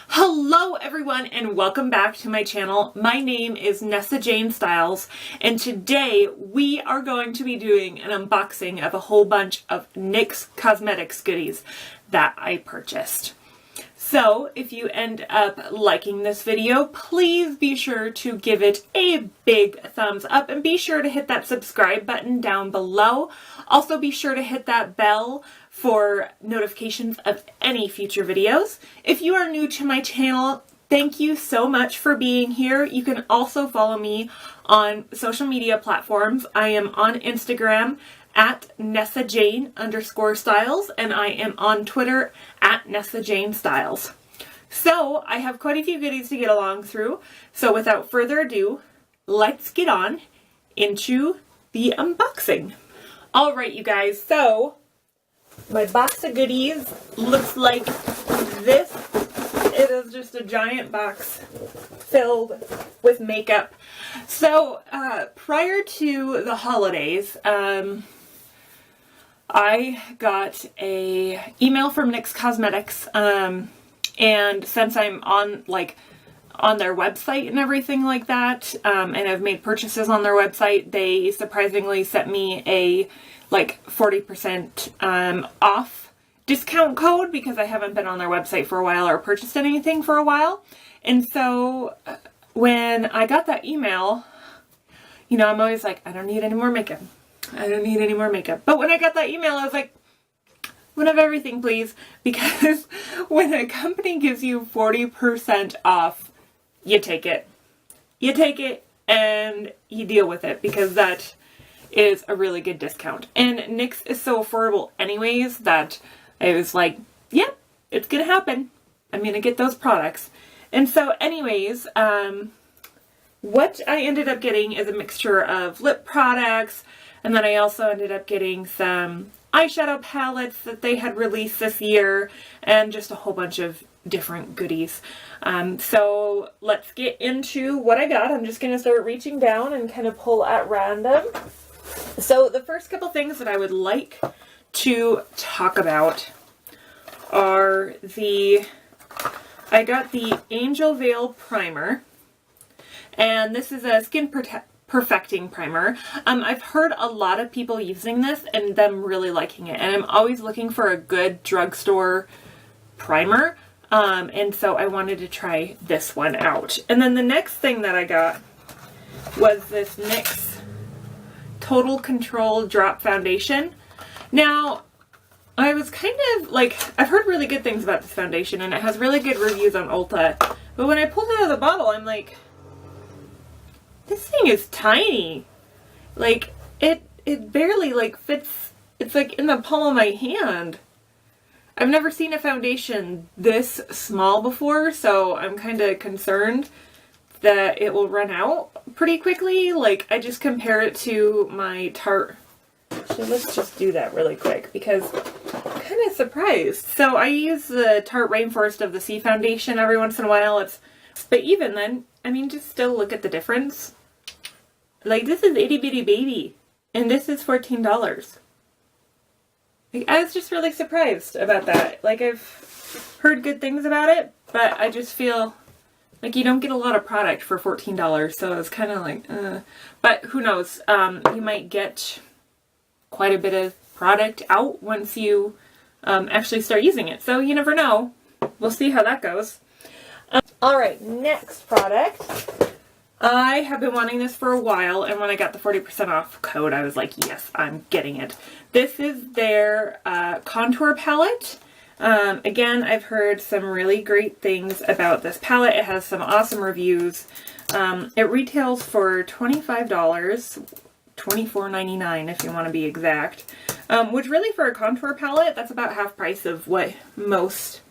Hello everyone and welcome back to my channel. My name is Nessa Jane Styles and today we are going to be doing an unboxing of a whole bunch of NYX Cosmetics goodies that I purchased. So if you end up liking this video, please be sure to give it a big thumbs up and be sure to hit that subscribe button down below. Also be sure to hit that bell for notifications of any future videos. If you are new to my channel, thank you so much for being here. You can also follow me on social media platforms. I am on Instagram at NessaJane_Styles and I am on Twitter at NessaJaneStyles. So I have quite a few goodies to get along through. So without further ado, let's get on into the unboxing. All right, you guys, so my box of goodies looks like this. It is just a giant box filled with makeup. So prior to the holidays, I got a email from NYX Cosmetics, and since I'm on their website and everything like that, and I've made purchases on their website, they surprisingly sent me a 40% off discount code because I haven't been on their website for a while or purchased anything for a while. And so when I got that email, you know, I'm always like, I don't need any more makeup. I don't need any more makeup. But when I got that email, I was like, one of everything, please. Because when a company gives you 40% off, you take it. You take it and you deal with it because that is a really good discount. And NYX is so affordable anyways that I was like, yep, it's gonna happen. I'm gonna get those products. And so anyways, what I ended up getting is a mixture of lip products, and then I also ended up getting some eyeshadow palettes that they had released this year, and just a whole bunch of different goodies. So let's get into what I got. I'm just going to start reaching down and kind of pull at random. So the first couple things that I would like to talk about are I got the Angel Veil Primer, and this is a skin perfecting primer. I've heard a lot of people using this and them really liking it, and I'm always looking for a good drugstore primer, and so I wanted to try this one out. And then the next thing that I got was this NYX Total Control Drop Foundation. Now, I was kind of I've heard really good things about this foundation and it has really good reviews on Ulta, but when I pulled it out of the bottle, I'm like, this thing is tiny. It barely fits. It's in the palm of my hand. I've never seen a foundation this small before, so I'm kind of concerned that it will run out pretty quickly. I just compare it to my Tarte. So let's just do that really quick because I'm kind of surprised. So I use the Tarte Rainforest of the Sea foundation every once in a while. But even then, I mean, just still look at the difference. This is itty bitty baby, and this is $14. I was just really surprised about that. I've heard good things about it, but I just feel you don't get a lot of product for $14, so it's kind of But who knows? You might get quite a bit of product out once you actually start using it. So you never know. We'll see how that goes. Alright, next product. I have been wanting this for a while, and when I got the 40% off code, I was like, yes, I'm getting it. This is their contour palette. Again, I've heard some really great things about this palette. It has some awesome reviews. It retails for $25, $24.99 if you want to be exact. Which really for a contour palette, that's about half price of what most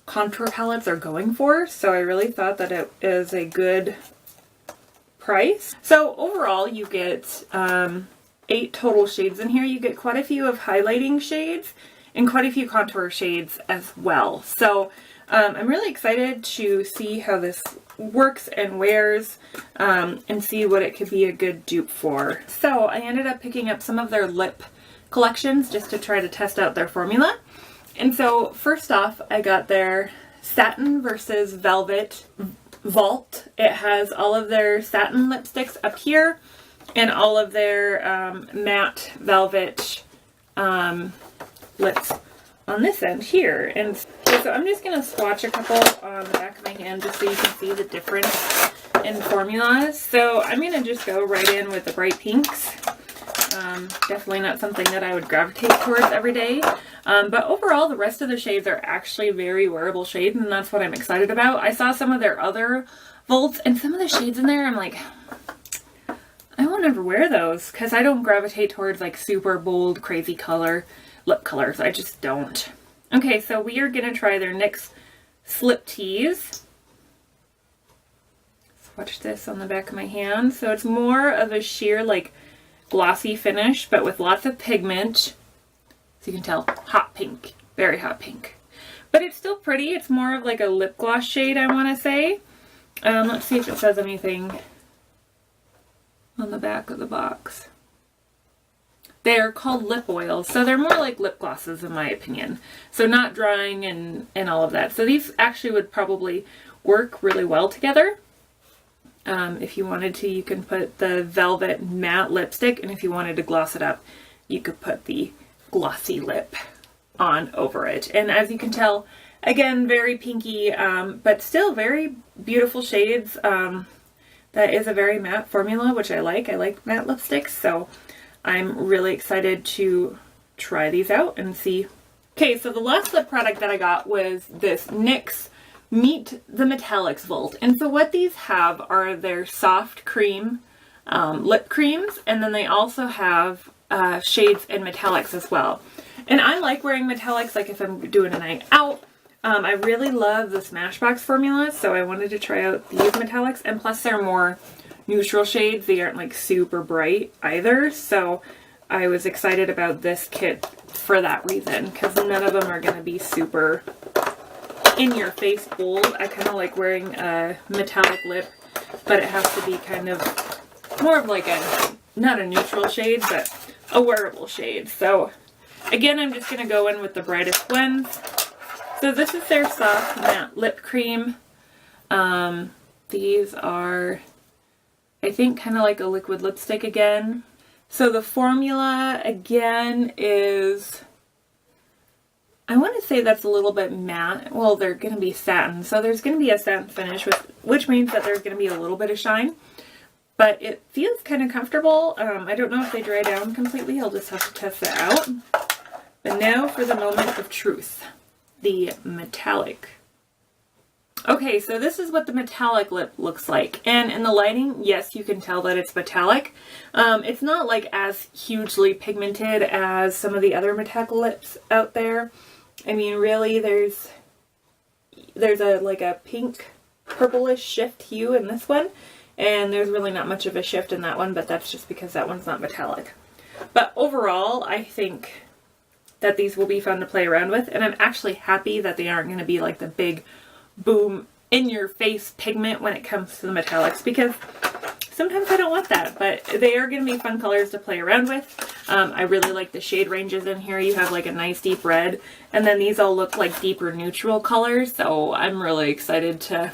contour palettes are going for. So I really thought that it is a good price. So overall you get 8 total shades in here. You get quite a few of highlighting shades and quite a few contour shades as well. So I'm really excited to see how this works and wears, and see what it could be a good dupe for. So I ended up picking up some of their lip collections just to try to test out their formula. And so first off, I got their Satin versus Velvet Vault. It has all of their satin lipsticks up here and all of their matte velvet lips on this end here. And so I'm just going to swatch a couple on the back of my hand just so you can see the difference in formulas. So I'm going to just go right in with the bright pinks. Definitely not something that I would gravitate towards every day. But overall, the rest of the shades are actually very wearable shades, and that's what I'm excited about. I saw some of their other Volts, and some of the shades in there, I'm like, I won't ever wear those, because I don't gravitate towards like super bold, crazy lip colors. I just don't. Okay, so we are going to try their NYX Slip Tease. Swatch this on the back of my hand. So it's more of a sheer, like, glossy finish, but with lots of pigment. So you can tell, hot pink, very hot pink. But it's still pretty. It's more of like a lip gloss shade, I want to say. Let's see if it says anything on the back of the box. They're called lip oils, so they're more like lip glosses in my opinion. So not drying and all of that. So these actually would probably work really well together. If you wanted to, you can put the Velvet Matte lipstick, and if you wanted to gloss it up, you could put the glossy lip on over it. And as you can tell, again, very pinky, but still very beautiful shades. That is a very matte formula, which I like. I like matte lipsticks, so I'm really excited to try these out and see. Okay, so the last lip product that I got was this NYX Meet the Metallics Volt. And so what these have are their soft cream lip creams, and then they also have shades in metallics as well. And I like wearing metallics, like if I'm doing a night out. I really love the Smashbox formula, so I wanted to try out these metallics, and plus they're more neutral shades. They aren't like super bright either, so I was excited about this kit for that reason, because none of them are going to be super in your face bold. I kind of like wearing a metallic lip, but it has to be kind of more of like a, not a neutral shade, but a wearable shade. So again, I'm just going to go in with the brightest ones. So this is their soft matte lip cream. These are, I think, kind of like a liquid lipstick again. So the formula again is, I want to say that's a little bit matte. Well, they're going to be satin, so there's going to be a satin finish, which means that there's going to be a little bit of shine. But it feels kind of comfortable. I don't know if they dry down completely. I'll just have to test that out. But now for the moment of truth. The metallic. Okay, so this is what the metallic lip looks like. And in the lighting, yes, you can tell that it's metallic. It's not like as hugely pigmented as some of the other metallic lips out there. I mean, really, there's a like a pink purplish shift hue in this one, and there's really not much of a shift in that one, but that's just because that one's not metallic. But overall, I think that these will be fun to play around with, and I'm actually happy that they aren't going to be like the big boom in your face pigment when it comes to the metallics, because sometimes I don't want that, but they are going to be fun colors to play around with. I really like the shade ranges in here. You have like a nice deep red, and then these all look like deeper neutral colors, so I'm really excited to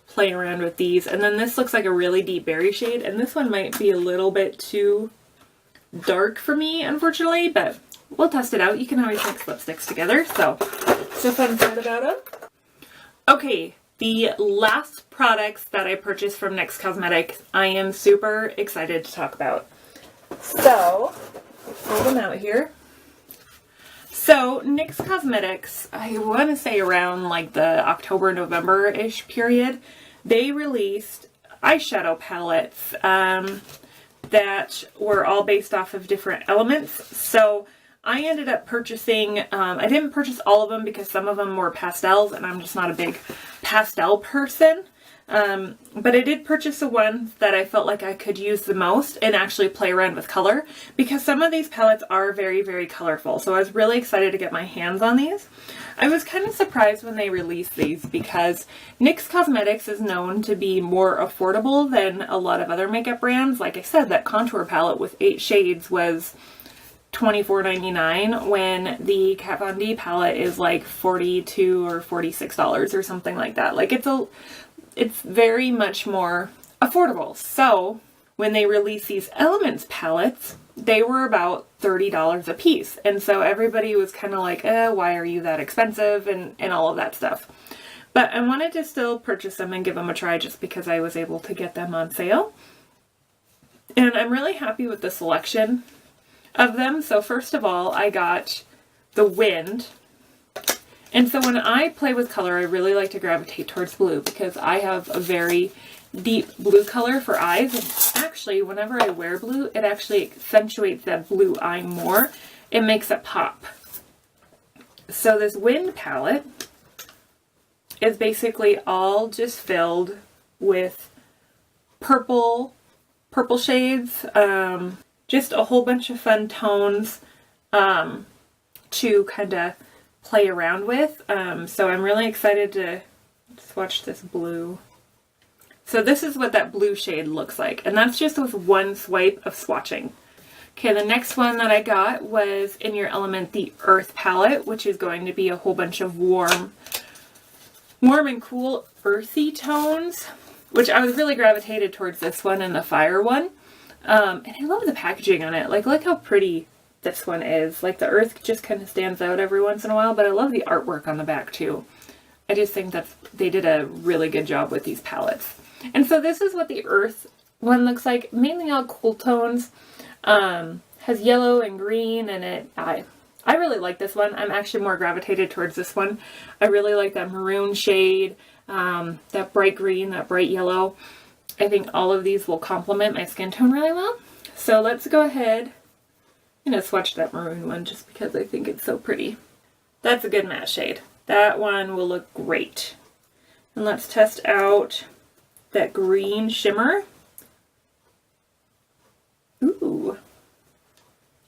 play around with these. And then this looks like a really deep berry shade, and this one might be a little bit too dark for me, unfortunately, but we'll test it out. You can always mix lipsticks together, so it's a fun part about them. Okay, the last products that I purchased from NYX Cosmetics, I am super excited to talk about. So, pull them out here. So, NYX Cosmetics, I want to say around like the October, November-ish period, they released eyeshadow palettes that were all based off of different elements. So, I ended up purchasing, I didn't purchase all of them because some of them were pastels, and I'm just not a big pastel person. But I did purchase the ones that I felt like I could use the most and actually play around with color, because some of these palettes are very, very colorful. So I was really excited to get my hands on these. I was kind of surprised when they released these, because NYX Cosmetics is known to be more affordable than a lot of other makeup brands. Like I said, that contour palette with 8 shades was $24.99 when the Kat Von D palette is like $42 or $46 or something like that. Like it's very much more affordable. So when they released these Elements palettes, they were about $30 a piece. And so everybody was kind of like, why are you that expensive, and all of that stuff. But I wanted to still purchase them and give them a try just because I was able to get them on sale. And I'm really happy with the selection of them. So first of all, I got the Wind. And so when I play with color, I really like to gravitate towards blue because I have a very deep blue color for eyes. And actually, whenever I wear blue, it actually accentuates that blue eye more. It makes it pop. So this Wind palette is basically all just filled with purple shades, just a whole bunch of fun tones to kind of play around with. So I'm really excited to swatch this blue. So this is what that blue shade looks like, and that's just with one swipe of swatching. Okay, the next one that I got was In Your Element, the Earth palette, which is going to be a whole bunch of warm and cool earthy tones, which I was really gravitated towards this one and the Fire one. And I love the packaging on it. Like, look how pretty this one is. Like, the earth just kind of stands out every once in a while, but I love the artwork on the back too. I just think that they did a really good job with these palettes. And so this is what the earth one looks like. Mainly all cool tones. Has yellow and green in it. I really like this one. I'm actually more gravitated towards this one. I really like that maroon shade, that bright green, that bright yellow. I think all of these will complement my skin tone really well. So let's go ahead. I'm going to swatch that maroon one just because I think it's so pretty. That's a good matte shade. That one will look great. And let's test out that green shimmer. Ooh.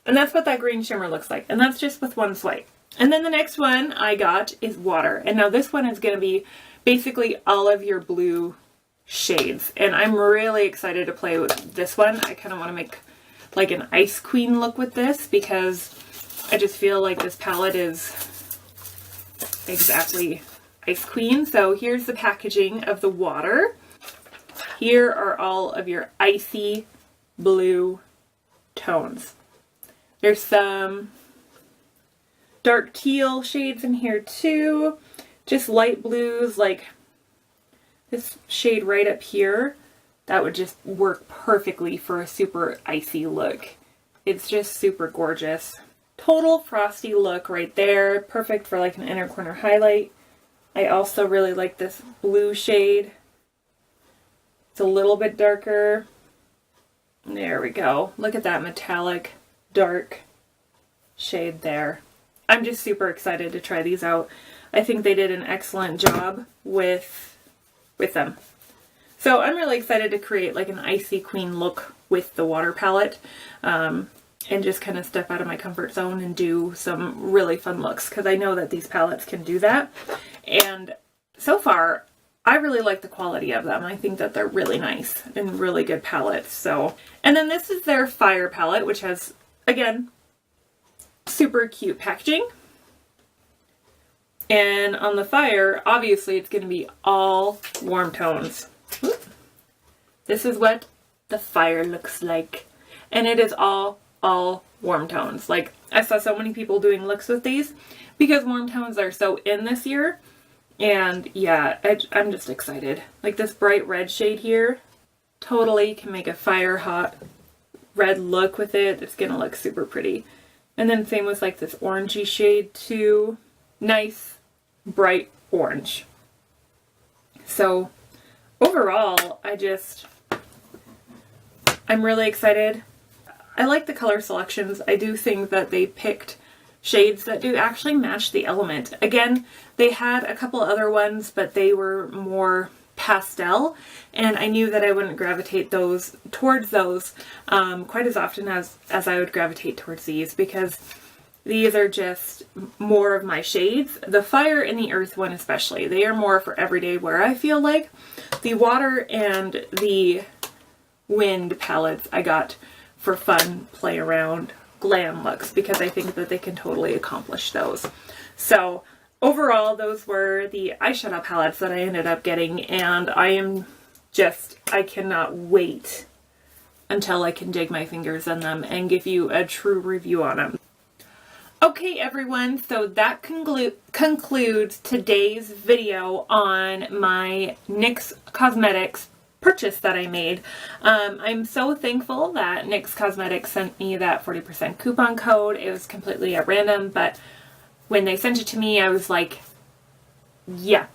And that's what that green shimmer looks like. And that's just with one swipe. And then the next one I got is Water. And now this one is going to be basically all of your blue shades. And I'm really excited to play with this one. I kind of want to make like an Ice Queen look with this because I just feel like this palette is exactly Ice Queen. So here's the packaging of the Water. Here are all of your icy blue tones. There's some dark teal shades in here too. Just light blues, like this shade right up here. That would just work perfectly for a super icy look. It's just super gorgeous. Total frosty look right there. Perfect for like an inner corner highlight. I also really like this blue shade. It's a little bit darker. There we go. Look at that metallic, dark shade there. I'm just super excited to try these out. I think they did an excellent job with them. So I'm really excited to create like an Icy Queen look with the Water palette, and just kind of step out of my comfort zone and do some really fun looks because I know that these palettes can do that. And so far, I really like the quality of them. I think that they're really nice and really good palettes. So, and then this is their Fire palette, which has, again, super cute packaging. And on the Fire, obviously it's going to be all warm tones. This is what the Fire looks like. And it is all warm tones. Like, I saw so many people doing looks with these because warm tones are so in this year. And yeah, I'm just excited. Like this bright red shade here totally can make a fire hot red look with it. It's gonna look super pretty. And then same with like this orangey shade too. Nice, bright orange. So overall, I'm really excited. I like the color selections. I do think that they picked shades that do actually match the element. Again, they had a couple other ones, but they were more pastel, and I knew that I wouldn't gravitate towards those quite as often as I would gravitate towards these, because these are just more of my shades. The Fire and the Earth one especially, they are more for everyday wear, I feel like. The Water and the Wind palettes I got for fun play around glam looks, because I think that they can totally accomplish those. So overall, those were the eyeshadow palettes that I ended up getting, and I cannot wait until I can dig my fingers in them and give you a true review on them. Okay everyone, so that concludes today's video on my NYX Cosmetics purchase that I made. I'm so thankful that NYX Cosmetics sent me that 40% coupon code. It was completely at random, but when they sent it to me, I was like, yeah,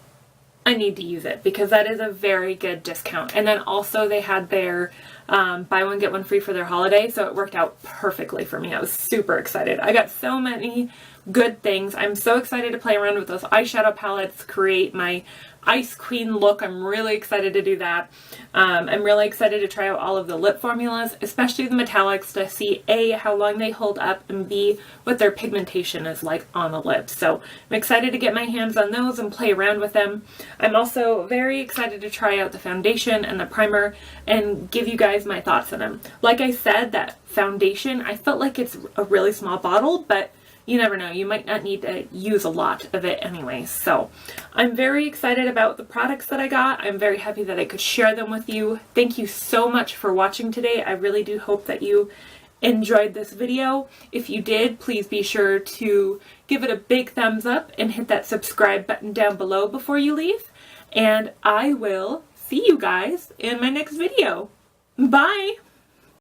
I need to use it, because that is a very good discount. And then also they had their buy one get one free for their holiday, so it worked out perfectly for me. I was super excited. I got so many good things. I'm so excited to play around with those eyeshadow palettes, create my Ice Queen look. I'm really excited to do that. I'm really excited to try out all of the lip formulas, especially the metallics, to see A, how long they hold up, and B, what their pigmentation is like on the lips. So I'm excited to get my hands on those and play around with them. I'm also very excited to try out the foundation and the primer and give you guys my thoughts on them. Like I said, that foundation, I felt like it's a really small bottle, but you never know, you might not need to use a lot of it anyway. So I'm very excited about the products that I got. I'm very happy that I could share them with you. Thank you so much for watching today. I really do hope that you enjoyed this video. If you did, please be sure to give it a big thumbs up and hit that subscribe button down below before you leave. And I will see you guys in my next video. Bye!